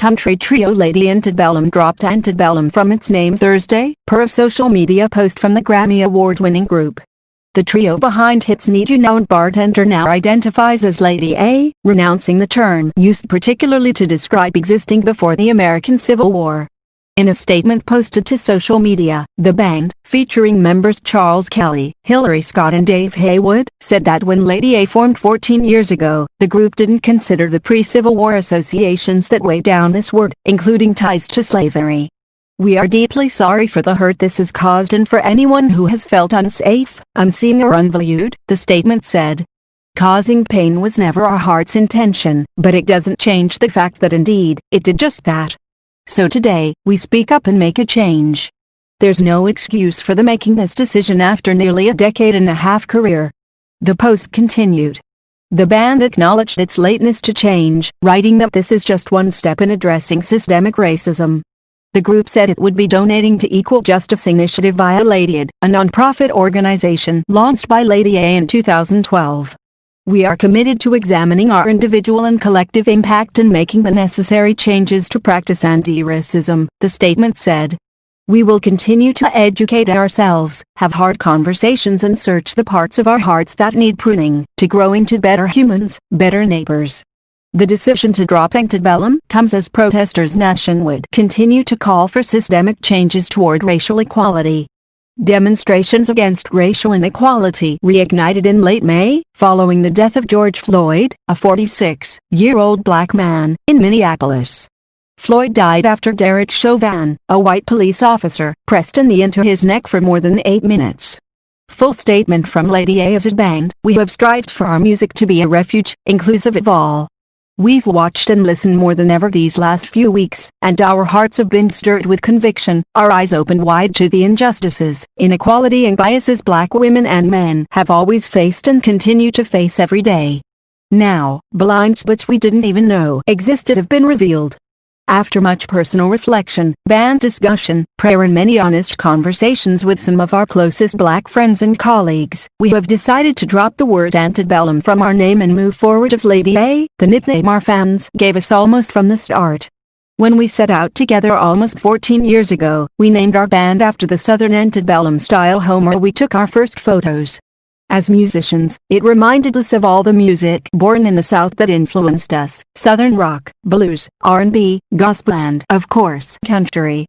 Country trio Lady Antebellum dropped Antebellum from its name Thursday, per a social media post from the Grammy Award-winning group. The trio behind hits Need You Know and Bartender now identifies as Lady A, renouncing the term used particularly to describe existing before the American Civil War. In a statement posted to social media, the band, featuring members Charles Kelley, Hillary Scott and Dave Haywood, said that when Lady A formed 14 years ago, the group didn't consider the pre-Civil War associations that weigh down this word, including ties to slavery. "We are deeply sorry for the hurt this has caused and for anyone who has felt unsafe, unseen or unvalued," the statement said. "Causing pain was never our heart's intention, but it doesn't change the fact that indeed, it did just that. So today, we speak up and make a change. There's no excuse for the making this decision after nearly a decade-and-a-half career." The post continued. The band acknowledged its lateness to change, writing that this is just one step in addressing systemic racism. The group said it would be donating to Equal Justice Initiative via LadyID, a non-profit organization launched by Lady A in 2012. "We are committed to examining our individual and collective impact and making the necessary changes to practice anti-racism," the statement said. "We will continue to educate ourselves, have hard conversations and search the parts of our hearts that need pruning, to grow into better humans, better neighbors." The decision to drop Antebellum comes as protesters nationwide continue to call for systemic changes toward racial equality. Demonstrations against racial inequality reignited in late May, following the death of George Floyd, a 46-year-old black man, in Minneapolis. Floyd died after Derek Chauvin, a white police officer, pressed a knee into his neck for more than 8 minutes. Full statement from Lady A as a band: "We have strived for our music to be a refuge, inclusive of all. We've watched and listened more than ever these last few weeks, and our hearts have been stirred with conviction, our eyes opened wide to the injustices, inequality and biases Black women and men have always faced and continue to face every day. Now, blind spots we didn't even know existed have been revealed." After much personal reflection, band discussion, prayer and many honest conversations with some of our closest Black friends and colleagues, we have decided to drop the word Antebellum from our name and move forward as Lady A, the nickname our fans gave us almost from the start. When we set out together almost 14 years ago, we named our band after the Southern Antebellum-style home where we took our first photos. As musicians, it reminded us of all the music born in the South that influenced us: Southern rock, blues, R&B, gospel and, of course, country.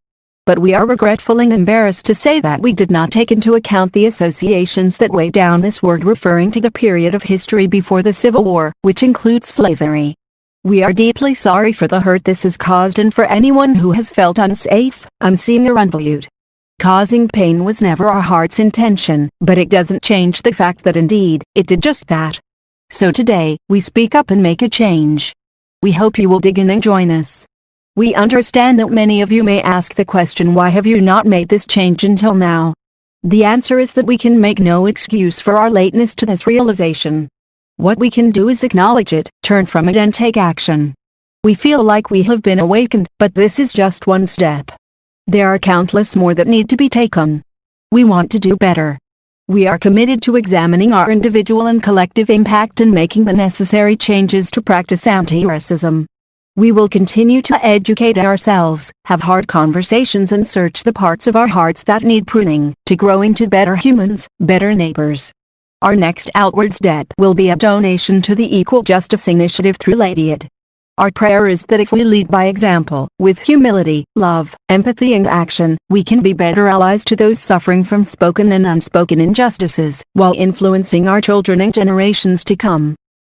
But we are regretful and embarrassed to say that we did not take into account the associations that weigh down this word, referring to the period of history before the Civil War, which includes slavery. "We are deeply sorry for the hurt this has caused and for anyone who has felt unsafe, unseen or unvalued. Causing pain was never our heart's intention, but it doesn't change the fact that indeed, it did just that. So today, we speak up and make a change. We hope you will dig in and join us. We understand that many of you may ask the question, why have you not made this change until now? The answer is that we can make no excuse for our lateness to this realization. What we can do is acknowledge it, turn from it and take action. We feel like we have been awakened, but this is just one step. There are countless more that need to be taken. We want to do better. We are committed to examining our individual and collective impact and making the necessary changes to practice anti-racism. We will continue to educate ourselves, have hard conversations and search the parts of our hearts that need pruning, to grow into better humans, better neighbors. Our next outward step will be a donation to the Equal Justice Initiative through LadyID. Our prayer is that if we lead by example, with humility, love, empathy and action, we can be better allies to those suffering from spoken and unspoken injustices, while influencing our children and generations to come.